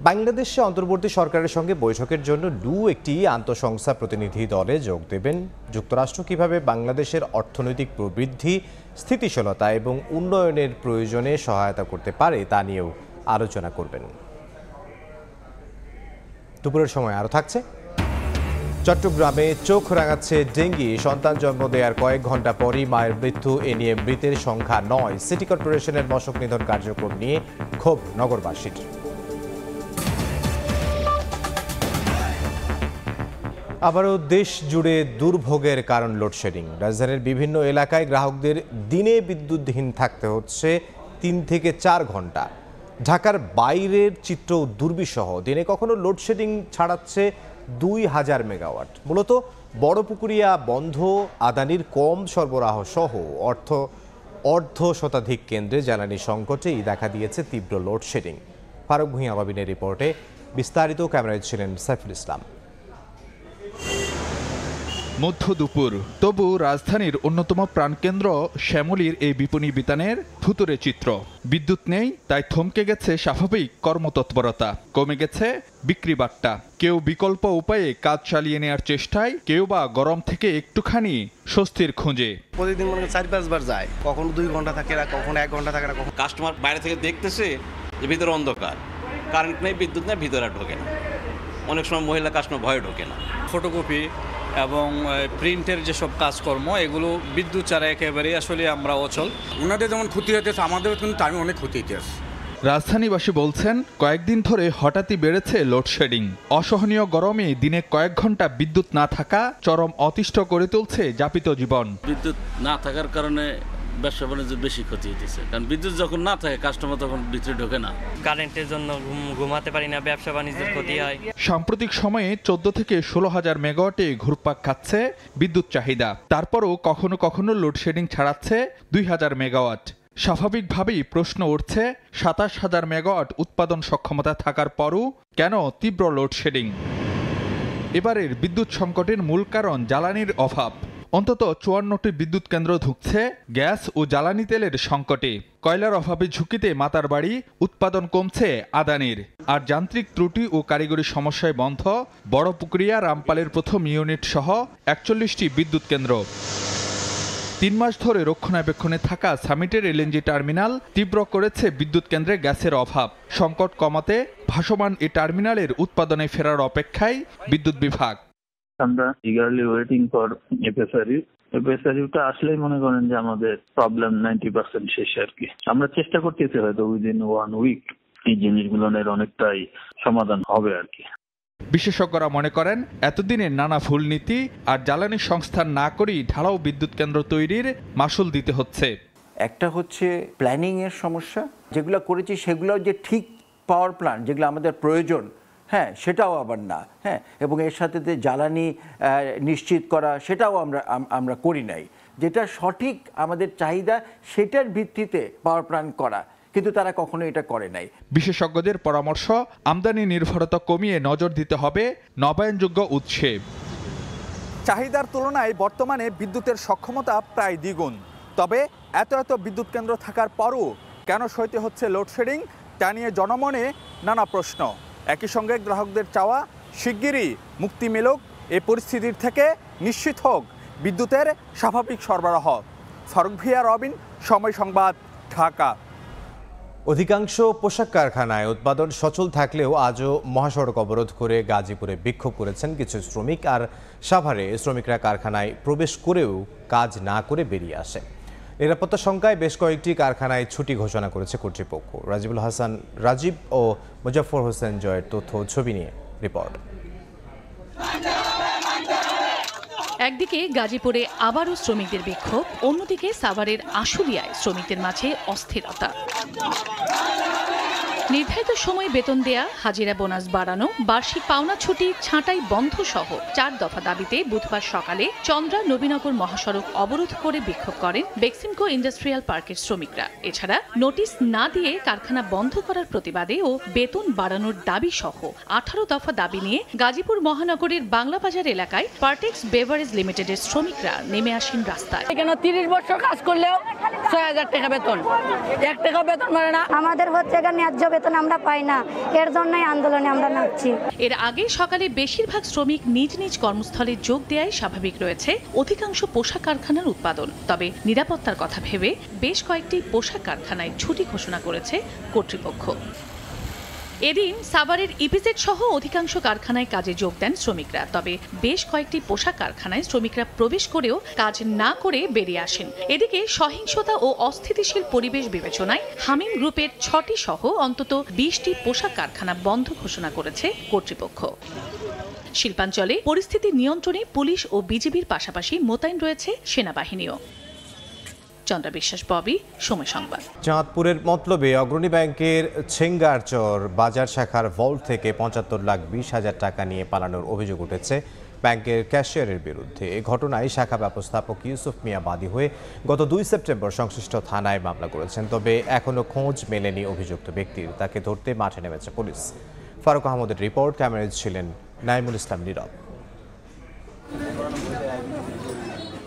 বাংলাদেশে অন্তর্বর্তী সরকারের সঙ্গে বৈঠকের জন্য লু একটি আন্তঃসংস্থা প্রতিনিধি দলে যোগ দেবেন। যুক্তরাষ্ট্র কিভাবে বাংলাদেশের অর্থনৈতিক প্রবৃদ্ধি, স্থিতিশীলতা এবং উন্নয়নের প্রয়োজনে সহায়তা করতে পারে তা নিয়েও আলোচনা করবেন। দুপুরের সময় আরও থাকছে। চট্টগ্রামে চোখ রাঙাচ্ছে ডেঙ্গি। সন্তান জন্ম দেওয়ার কয়েক ঘন্টা পরই মায়ের মৃত্যু। এ নিয়ে মৃতের সংখ্যা 9। সিটি কর্পোরেশনের মশক নিধন কার্যক্রম নিয়ে ক্ষোভ নগরবাসীর। আবারও দেশ জুড়ে দুর্ভোগের কারণ লোডশেডিং। রাজধানীর বিভিন্ন এলাকায় গ্রাহকদের দিনে বিদ্যুৎহীন থাকতে হচ্ছে 3 থেকে 4 ঘন্টা। ঢাকার বাইরের চিত্র দুর্বিষহ। দিনে কখনো লোডশেডিং ছাড়াচ্ছে 2000 মেগাওয়াট। মূলত বড়পুকুরিয়া বন্ধ, আদানির কম সরবরাহ সহ অর্ধ শতাধিক কেন্দ্রে জ্বালানি সংকটেই দেখা দিয়েছে তীব্র লোডশেডিং। ফারুক ভূঁইয়া বাবিনের রিপোর্টে বিস্তারিত। ক্যামেরায় ছিলেন সাইফুল ইসলাম। মধ্য দুপুর, তবু রাজধানীর অন্যতম প্রাণকেন্দ্র শ্যামলীর এই বিপণী বিতানের ভুতুরে চিত্র। বিদ্যুৎ নেই, তাই থমকে গেছে স্বাভাবিক কর্মতৎপরতা, কমে গেছে বিক্রি বাট্টা। কেউ বিকল্প উপায়ে কাজ চালিয়ে নেওয়ার চেষ্টায়, কেউ বা গরম থেকে একটুখানি স্বস্তির খোঁজে। প্রতিদিন মনে 4-5 বার যায়, কখনো 2 ঘন্টা থাকে না, কখনো 1 ঘন্টা থাকে না। কাস্টমার বাইরে থেকে দেখতেছে যে ভিতরে অন্ধকার, কারেন্ট নেই, বিদ্যুৎ নেই, ভিতরে ঢোকে না। অনেক সময় মহিলা কাস্টমার ভয়ে ঢোকে না। ফটোকপি এবং প্রিন্টের যেসব কাজকর্ম এগুলো বিদ্যুৎ ছাড়া একেবারেই আসলে আমরা অচল। ওনাদের যেমন ক্ষতি হইতেছে, আমাদের কিন্তু টাইমে অনেক ক্ষতি হইতেছে। রাজধানীবাসী বলছেন, কয়েকদিন ধরে হঠাৎই বেড়েছে লোডশেডিং। অসহনীয় গরমে দিনে কয়েক ঘন্টা বিদ্যুৎ না থাকা চরম অতিষ্ঠ করে তুলছে যাপিত জীবন। বিদ্যুৎ না থাকার কারণে ব্যবসা বাণিজ্যের বেশি ক্ষতি হতেছে, কারণ বিদ্যুৎ যখন না থাকে কাস্টমার তখন ভিতরে ঢোকে না। কারেন্টের জন্য ঘুমাতে পারি না, ব্যবসা বাণিজ্যের ক্ষতি হয়। সাম্প্রতিক সময়ে 14 থেকে 16,000 মেগাওয়াটে ঘুরপাক খাচ্ছে বিদ্যুৎ চাহিদা। তারপরও কখনো কখনো লোডশেডিং ছাড়াচ্ছে 2,000 মেগাওয়াট। স্বাভাবিকভাবেই প্রশ্ন উঠছে 27,000 মেগাওয়াট উৎপাদন সক্ষমতা থাকার পরও কেন তীব্র লোডশেডিং? এবারের বিদ্যুৎ সংকটের মূল কারণ জ্বালানির অভাব। অন্তত 54টি বিদ্যুৎ কেন্দ্র ধুঁকছে গ্যাস ও জ্বালানি তেলের সংকটে। কয়লার অভাবে ঝুঁকিতে মাতার বাড়ি, উৎপাদন কমছে আদানির। আর যান্ত্রিক ত্রুটি ও কারিগরি সমস্যায় বন্ধ বড়পুকুরিয়া, রামপালের প্রথম ইউনিট সহ 41টি বিদ্যুৎ কেন্দ্র। 3 মাস ধরে রক্ষণাবেক্ষণে থাকা সামিটের এলএনজি টার্মিনাল তীব্র করেছে বিদ্যুৎ কেন্দ্রে গ্যাসের অভাব। সংকট কমাতে ভাসমান এই টার্মিনালের উৎপাদনে ফেরার অপেক্ষায় বিদ্যুৎ বিভাগ। আমরা ইগারলি ওয়েটিং ফর এফএসআরইউটা আসলেই মনে করেন যে আমাদের প্রবলেম 90% শেষ আর কি। আমরা চেষ্টা করতেছি হয়তো উইদিন 1 উইক এই জিনিসগুলোর অনেকটাই সমাধান হবে আর কি। বিশেষজ্ঞরা মনে করেন এতদিনের নানা ভুল নীতি আর জ্বালানি সংস্থান না করেই ঢালাও বিদ্যুৎ কেন্দ্র তৈরির মাসুল দিতে হচ্ছে। একটা হচ্ছে প্ল্যানিং এর সমস্যা, যেগুলো করেছি সেগুলো যে ঠিক পাওয়ার প্ল্যান্ট যেগুলো আমাদের প্রয়োজন, হ্যাঁ সেটাও আবার না, হ্যাঁ, এবং এর সাথে জ্বালানি নিশ্চিত করা সেটাও আমরা করি নাই। যেটা সঠিক আমাদের চাহিদা সেটার ভিত্তিতে পাওয়ার প্ল্যান্ট করা, কিন্তু তারা কখনো এটা করে নাই। বিশেষজ্ঞদের পরামর্শ, আমদানি নির্ভরতা কমিয়ে নজর দিতে হবে নবায়নযোগ্য উৎসে। চাহিদার তুলনায় বর্তমানে বিদ্যুতের সক্ষমতা প্রায় দ্বিগুণ। তবে এত বিদ্যুৎ কেন্দ্র থাকার পরও কেন সইতে হচ্ছে লোডশেডিং, তা নিয়ে জনমনে নানা প্রশ্ন। একই সঙ্গে গ্রাহকদের চাওয়া শিগগিরই মুক্তি মিলুক এই পরিস্থিতির থেকে, নিশ্চিত হোক বিদ্যুতের স্বাভাবিক সরবরাহ। ফারুক ভিয়া, রবিন, সময় সংবাদ, ঢাকা। অধিকাংশ পোশাক কারখানায় উৎপাদন সচল থাকলেও আজও মহাসড়ক অবরোধ করে গাজীপুরে বিক্ষোভ করেছেন কিছু শ্রমিক। আর সাভারে শ্রমিকরা কারখানায় প্রবেশ করেও কাজ না করে বেরিয়ে আসে। নিরাপত্তা শঙ্কায় বেশ কয়েকটি কারখানায় ছুটি ঘোষণা করেছে কর্তৃপক্ষ। রাজিবুল হাসান রাজীব ও মুজাফফর হোসেন জয়ের তথ্য ছবি নিয়ে রিপোর্ট। একদিকে গাজীপুরে আবারও শ্রমিকদের বিক্ষোভ, অন্যদিকে সাভারের আশুলিয়ায় শ্রমিকদের মাঝে অস্থিরতা। নির্ধারিত সময়ে বেতন দেয়া, হাজিরা বোনাস বাড়ানো, বার্ষিক পাওনা ছুটি ছাঁটাই বন্ধ সহ 4 দফা দাবিতে বুধবার সকালে চন্দ্রা নবীনগর মহাসড়ক অবরোধ করে বিক্ষোভ করেন বেক্সিমকো ইন্ডাস্ট্রিয়াল পার্কের শ্রমিকরা। এছাড়া নোটিশ না দিয়ে কারখানা বন্ধ করার প্রতিবাদে ও বেতন বাড়ানোর দাবি সহ 18 দফা দাবি নিয়ে গাজীপুর মহানগরের বাংলাবাজার এলাকায় পার্টেক্স বেভারেজ লিমিটেডের শ্রমিকরা নেমে আসেন রাস্তায়। এখানে 30 বছর কাজ করলেও 6000 টাকা বেতন, 1 টাকা বেতন মানে না। আমাদের হচ্ছে ন্যায্য বেতন আমরা পাই না, এর জন্যই আন্দোলনে আমরা নামছি। এর আগে সকালে বেশিরভাগ শ্রমিক নিজ নিজ কর্মস্থলে যোগ দেওয়ায় স্বাভাবিক রয়েছে অধিকাংশ পোশাক কারখানার উৎপাদন। তবে নিরাপত্তার কথা ভেবে বেশ কয়েকটি পোশাক কারখানায় ছুটি ঘোষণা করেছে কর্তৃপক্ষ। এদিন সাভারের ইপিজেড সহ অধিকাংশ কারখানায় কাজে যোগ দেন শ্রমিকরা। তবে বেশ কয়েকটি পোশাক কারখানায় শ্রমিকরা প্রবেশ করেও কাজ না করে বেরিয়ে আসেন। এদিকে সহিংসতা ও অস্থিতিশীল পরিবেশ বিবেচনায় হামিম গ্রুপের 6টি সহ অন্তত 20টি পোশাক কারখানা বন্ধ ঘোষণা করেছে কর্তৃপক্ষ। শিল্পাঞ্চলে পরিস্থিতি নিয়ন্ত্রণে পুলিশ ও বিজিবির পাশাপাশি মোতায়েন রয়েছে সেনাবাহিনীও। চন্দ্রা বিশ্বাস, ববি, সময় সংবাদ। চাঁদপুরের মতলবে অগ্রণী ব্যাংকের ছেঙ্গারচর বাজার শাখার ভল্ট থেকে 75,20,000 টাকা নিয়ে পালানোর অভিযোগ উঠেছে ব্যাংকের ক্যাশিয়ারের বিরুদ্ধে। এই ঘটনায় শাখা ব্যবস্থাপক ইউসুফ মিয়া বাদী হয়ে গত 2 সেপ্টেম্বর সংশ্লিষ্ট থানায় মামলা করেছেন। তবে এখনও খোঁজ মেলেনি অভিযুক্ত ব্যক্তির। তাকে ধরতে মাঠে নেমেছে পুলিশ। ফারুক আহমদের রিপোর্ট, ক্যামেরায় ছিলেন নাইমুল ইসলাম নীরব।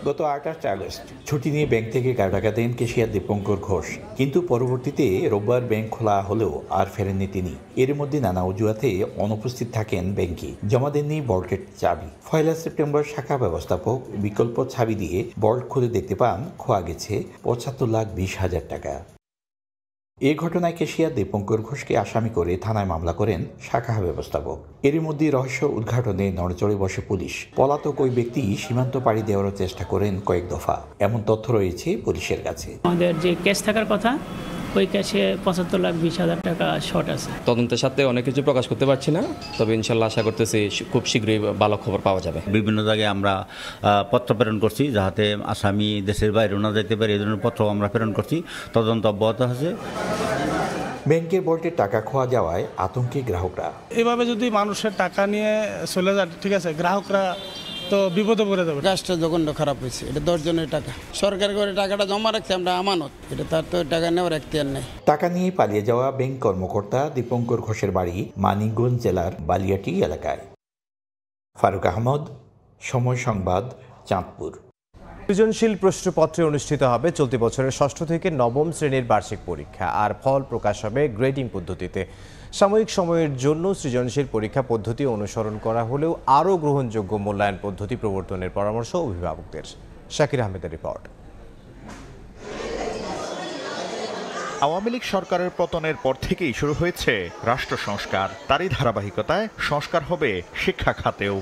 গত 28 আগস্ট ছুটি নিয়ে ব্যাংক থেকে টাকা দেন ক্যাশিয়ার দীপঙ্কর ঘোষ, কিন্তু পরবর্তীতে রোববার ব্যাংক খোলা হলেও আর ফেরেননি তিনি। এর মধ্যে নানা অজুহাতে অনুপস্থিত থাকেন ব্যাংকে, জমা দেননি ভল্টের চাবি। 1 সেপ্টেম্বর শাখা ব্যবস্থাপক বিকল্প চাবি দিয়ে ভল্ট খুলে দেখতে পান খোয়া গেছে 75,20,000 টাকা। এই ঘটনায় ক্যাশিয়ার দীপঙ্কর ঘোষকে আসামি করে থানায় মামলা করেন শাখা ব্যবস্থাপক। এর মধ্যে রহস্য উদ্ঘাটনে নড়চড়ে বসে পুলিশ। পলাতক ওই ব্যক্তি সীমান্ত পাড়ি দেওয়ার চেষ্টা করেন কয়েক দফা, এমন তথ্য রয়েছে পুলিশের কাছে। আমাদের যে কেস থাকার কথা ওই ক্যাশে ৭৫,২০,০০০ টাকা শর্ট আছে। তদন্তের সাথে অনেক কিছু প্রকাশ করতে পারছি না, তবে ইনশাল্লাহ আশা করতেছি খুব শীঘ্রই ভালো খবর পাওয়া যাবে। বিভিন্ন জায়গায় আমরা পত্র প্রেরণ করছি যাতে আসামি দেশের বাইরে না যেতে পারে, এই ধরনের পত্র আমরা প্রেরণ করছি, তদন্ত অব্যাহত আছে। ব্যাংকের ভল্টে টাকা খোয়া যাওয়ায় আতঙ্কে গ্রাহকরা। এভাবে যদি মানুষের টাকা নিয়ে চলে যায়, ঠিক আছে, গ্রাহকরা তো বিপদে পড়ে যাবে। কাজটা যখন খারাপ হয়েছে, এটা 10 জনের টাকা, সরকার করে টাকাটা জমা রাখছে, আমরা আমানত, এটা তার তো টাকা নেওয়ার এখতিয়ার নেই। টাকা নিয়ে পালিয়ে যাওয়া ব্যাংক কর্মকর্তা দীপঙ্কর ঘোষের বাড়ি মানিকগঞ্জ জেলার বালিয়াটি এলাকায়। ফারুক আহমদ, সময় সংবাদ, চাঁদপুর। সৃজনশীল প্রশ্নপত্রে অনুষ্ঠিত হবে চলতি বছরের ৬ষ্ঠ থেকে নবম শ্রেণীর বার্ষিক পরীক্ষা, আর ফল প্রকাশ হবে গ্রেডিং পদ্ধতিতে। সাময়িক সময়ের জন্য সৃজনশীল পরীক্ষা পদ্ধতি অনুসরণ করা হলেও আরও গ্রহণযোগ্য মূল্যায়ন পদ্ধতি প্রবর্তনের পরামর্শ অভিভাবকদের। শাকির আহমেদের রিপোর্ট। আওয়ামী লীগ সরকারের পতনের পর থেকেই শুরু হয়েছে রাষ্ট্র সংস্কার, তারই ধারাবাহিকতায় সংস্কার হবে শিক্ষা খাতেও।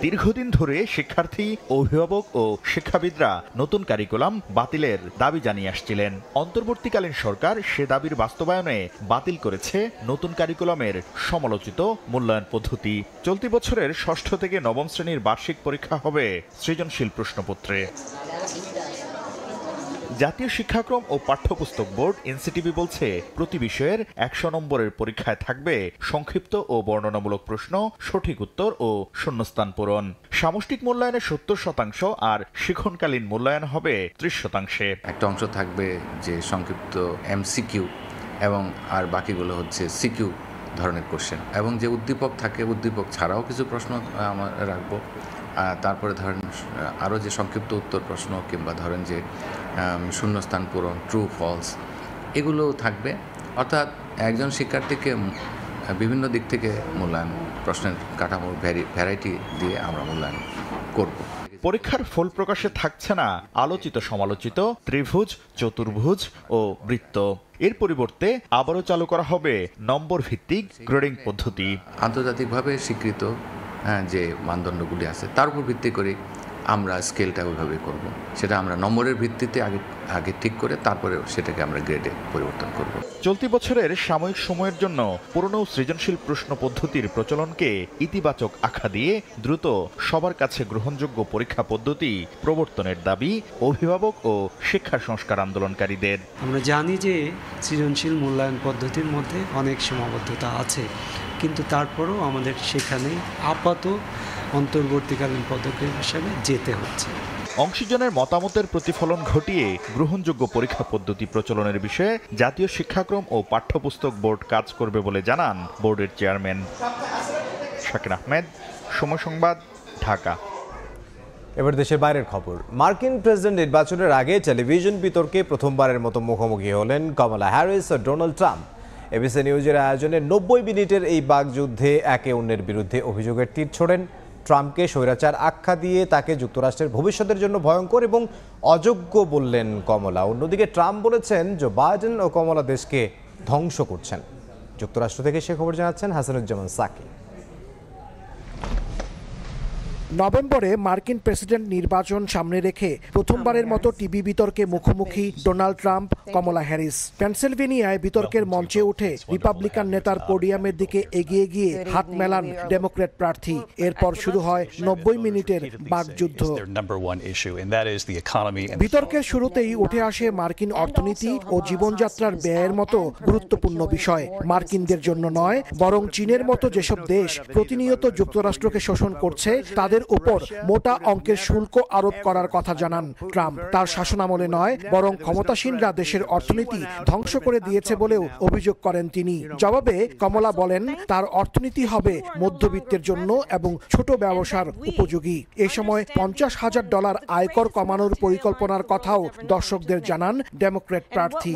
দীর্ঘদিন ধরে শিক্ষার্থী, অভিভাবক ও শিক্ষাবিদরা নতুন কারিকুলাম বাতিলের দাবি জানিয়ে আসছিলেন। অন্তর্বর্তীকালীন সরকার সে দাবির বাস্তবায়নে বাতিল করেছে নতুন কারিকুলামের সমালোচিত মূল্যায়ন পদ্ধতি। চলতি বছরের ৬ষ্ঠ থেকে নবম শ্রেণীর বার্ষিক পরীক্ষা হবে সৃজনশীল প্রশ্নপত্রে। জাতীয় শিক্ষাক্রম ও পাঠ্যপুস্তক বোর্ড এনসিটিবি বলছে, প্রতি বিষয়ের ১০০ নম্বরের পরীক্ষায় থাকবে সংক্ষিপ্ত ও বর্ণনামূলক প্রশ্ন, সঠিক উত্তর ও শূন্যস্থান পূরণ। সামষ্টিক মূল্যায়নে ৭০% আর শিক্ষণকালীন মূল্যায়ন হবে ৩০%। একটা অংশ থাকবে যে সংক্ষিপ্ত এমসিকিউ এবং আর বাকিগুলো হচ্ছে সিকিউ ধরনের কোশ্চেন, এবং যে উদ্দীপক থাকে উদ্দীপক ছাড়াও কিছু প্রশ্ন আমরা রাখবো। তারপরে ধরেন আরও যে সংক্ষিপ্ত উত্তর প্রশ্ন কিংবা ধরেন যে শূন্যস্থান পূরণ, ট্রু ফলস, এগুলো থাকবে। অর্থাৎ একজন শিক্ষার্থীকে বিভিন্ন দিক থেকে মূল্যায়ন, প্রশ্নের কাঠামোর ভ্যারাইটি দিয়ে আমরা মূল্যায়ন করব। পরীক্ষার ফল প্রকাশে থাকছে না আলোচিত সমালোচিত ত্রিভুজ, চতুর্ভুজ ও বৃত্ত। এর পরিবর্তে আবারও চালু করা হবে নম্বর ভিত্তিক গ্রেডিং পদ্ধতি। আন্তর্জাতিকভাবে স্বীকৃত যে মানদণ্ডগুলি আছে তার উপর ভিত্তি করে আমরা স্কেলটা ওইভাবে করব। সেটা আমরা নম্বরের ভিত্তিতে আগে ঠিক করে তারপরে সেটাকে আমরা গ্রেডে পরিবর্তন করব। চলতি বছরের সাময়িক সময়ের জন্য পুরনো সৃজনশীল প্রশ্ন পদ্ধতির প্রচলনকে ইতিবাচক আখ্যা দিয়ে দ্রুত সবার কাছে গ্রহণযোগ্য পরীক্ষা পদ্ধতি প্রবর্তনের দাবি অভিভাবক ও শিক্ষা সংস্কার আন্দোলনকারীদের। আমরা জানি যে সৃজনশীল মূল্যায়ন পদ্ধতির মধ্যে অনেক সীমাবদ্ধতা আছে, কিন্তু তারপরেও আমাদের সেখানে আপাতত অন্তর্বর্তীকালীন পদক্ষেপ হিসাবে যেতে হচ্ছে। অংশীজনের মতামতের প্রতিফলন ঘটিয়ে গ্রহণযোগ্য পরীক্ষা পদ্ধতি প্রচলনের বিষয়ে জাতীয় শিক্ষাক্রম ও পাঠ্যপুস্তক বোর্ড কাজ করবে বলে জানান বোর্ডের চেয়ারম্যান। শাকির আহমেদ, সময় সংবাদ, ঢাকা। এবার দেশের বাইরের খবর। মার্কিন প্রেসিডেন্ট নির্বাচনের আগে টেলিভিশন বিতর্কে প্রথমবারের মতো মুখোমুখি হলেন কমলা হ্যারিস ও ডোনাল্ড ট্রাম্প। এবিসি নিউজের আয়োজনে 90 মিনিটের এই বাকযুদ্ধে একে অন্যের বিরুদ্ধে অভিযোগের তীর ছোড়েন। ট্রাম্পকে স্বৈরাচার আখ্যা দিয়ে তাকে যুক্তরাষ্ট্রের ভবিষ্যতের জন্য ভয়ঙ্কর এবং অযোগ্য বললেন কমলা। অন্যদিকে ট্রাম্প বলেছেন জো বাইডেন ও কমলা দেশকে ধ্বংস করছেন। যুক্তরাষ্ট্র থেকে সে খবর জানাচ্ছেন হাসানুজ্জামান সাকি। নভেম্বরে মার্কিন প্রেসিডেন্ট নির্বাচন সামনে রেখে প্রথমবারের মতো টিভি বিতর্কে মুখোমুখি ডোনাল্ড ট্রাম্প, কমলা হ্যারিস। পেনসিলভেনিয়ায় বিতর্কের মঞ্চে উঠে রিপাবলিকান নেতার পোডিয়ামের দিকে এগিয়ে গিয়ে হাত মেলান ডেমোক্র্যাট প্রার্থী। এরপর শুরু হয় 90 মিনিটের বাকযুদ্ধ। বিতর্কের শুরুতেই উঠে আসে মার্কিন অর্থনীতি ও জীবনযাত্রার ব্যয়ের মতো গুরুত্বপূর্ণ বিষয়। মার্কিনদের জন্য নয়, বরং চীনের মতো যেসব দেশ প্রতিনিয়ত যুক্তরাষ্ট্রকে শোষণ করছে তাদের উপর মোটা অঙ্কের শুল্ক আরোপ করার কথা জানান ট্রাম্প। তার শাসনামলে নয়, বরং ক্ষমতাসীনরা দেশের অর্থনীতি ধ্বংস করে দিয়েছে বলেও অভিযোগ করেন তিনি। জবাবে কমলা বলেন তার অর্থনীতি হবে মধ্যবিত্তের জন্য এবং ছোট ব্যবসার উপযোগী। এ সময় $50,000 আয়কর কমানোর পরিকল্পনার কথাও দর্শকদের জানান ডেমোক্র্যাট প্রার্থী।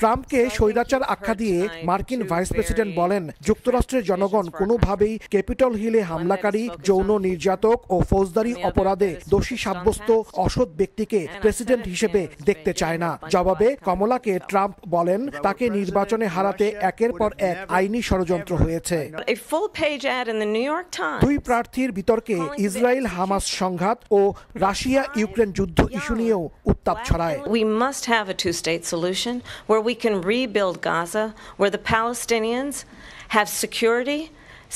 ট্রাম্পকে স্বৈরাচার আখ্যা দিয়ে মার্কিন ভাইস প্রেসিডেন্ট বলেন, যুক্তরাষ্ট্রের জনগণ কোনোভাবেই ক্যাপিটল হিলে হামলাকারী, যৌন নির্যাতক ও ফৌজদারি অপরাধে দোষী সাব্যস্ত অসৎ ব্যক্তিকে প্রেসিডেন্ট হিসেবে দেখতে চায় না। জবাবে কমলাকে ট্রাম্প বলেন, তাকে নির্বাচনে হারাতে একের পর এক আইনি ষড়যন্ত্র হয়েছে। দুই প্রার্থীর বিতর্কে ইসরায়েল হামাস সংঘাত ও রাশিয়া ইউক্রেন যুদ্ধ ইস্যু নিয়েও উত্তাপ ছড়ায়। We must have a two-state solution where we can rebuild Gaza, where the Palestinians have security,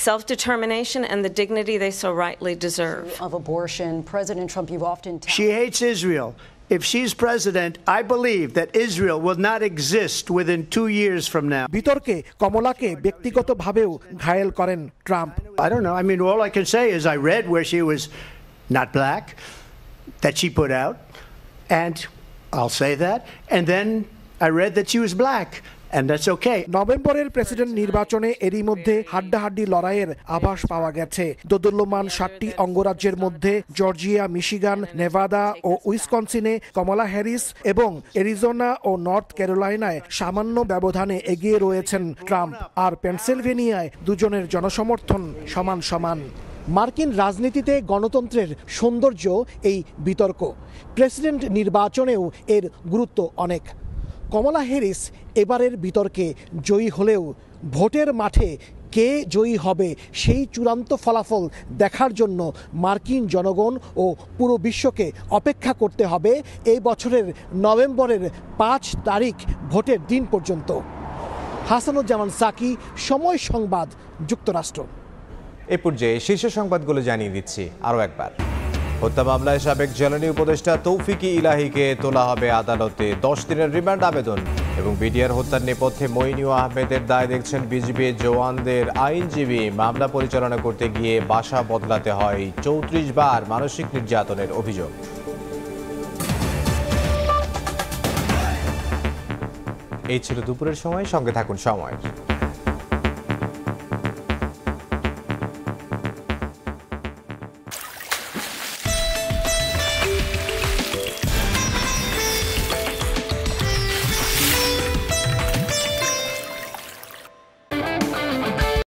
self-determination and the dignity they so rightly deserve. Of abortion, President Trump, you've often She hates Israel. If she's president, I believe that Israel will not exist within 2 years from now. বিতর্কে কমলাকে ব্যক্তিগতভাবেও ঘায়েল করেন Trump. I don't know. I mean, all I can say is I read where she was not black, that she put out, and I'll say that. And then I read that she was black. And that's okay. নভেম্বরের president নির্বাচনে এরই মধ্যে হাড্ডাহাড্ডি লড়াইয়ের আভাস পাওয়া গেছে। দোদুল্যমান 7টি অঙ্গরাজ্যের মধ্যে জর্জিয়া, মিশিগান, নেভাদা ও উইসকনসিনে কমলা হ্যারিস এবং অ্যারিজোনা ও নর্থ ক্যারোলাইনায় সামান্য ব্যবধানে এগিয়ে রয়েছেন ট্রাম্প। আর পেনসিলভেনিয়ায় দুজনের জনসমর্থন সমান সমান। মার্কিন রাজনীতিতে গণতন্ত্রের সৌন্দর্য এই বিতর্ক। প্রেসিডেন্ট নির্বাচনেও এর গুরুত্ব অনেক। কমলা হ্যারিস এবারের বিতর্কে জয়ী হলেও ভোটের মাঠে কে জয়ী হবে সেই চূড়ান্ত ফলাফল দেখার জন্য মার্কিন জনগণ ও পুরো বিশ্বকে অপেক্ষা করতে হবে এই বছরের নভেম্বরের 5 তারিখ ভোটের দিন পর্যন্ত। হাসানুজ্জামান সাকি, সময় সংবাদ, যুক্তরাষ্ট্র। এ পর্যায়ে শীর্ষ সংবাদগুলো জানিয়ে দিচ্ছি আরও একবার। হত্যা মামলায় সাবেক জ্বালানি উপদেষ্টা তৌফিক ইলাহীকে তোলা হবে আদালতে। 10 দিনের রিমান্ড আবেদন এবং বিডিআর হত্যার নেপথ্যে মইনুল আহমেদের দায় দেখছেন বিজিবি জওয়ানদের আইনজীবী। মামলা পরিচালনা করতে গিয়ে বাসা বদলাতে হয় 34 বার, মানসিক নির্যাতনের অভিযোগ। এই ছিল দুপুরের সময়, সঙ্গে থাকুন সময়।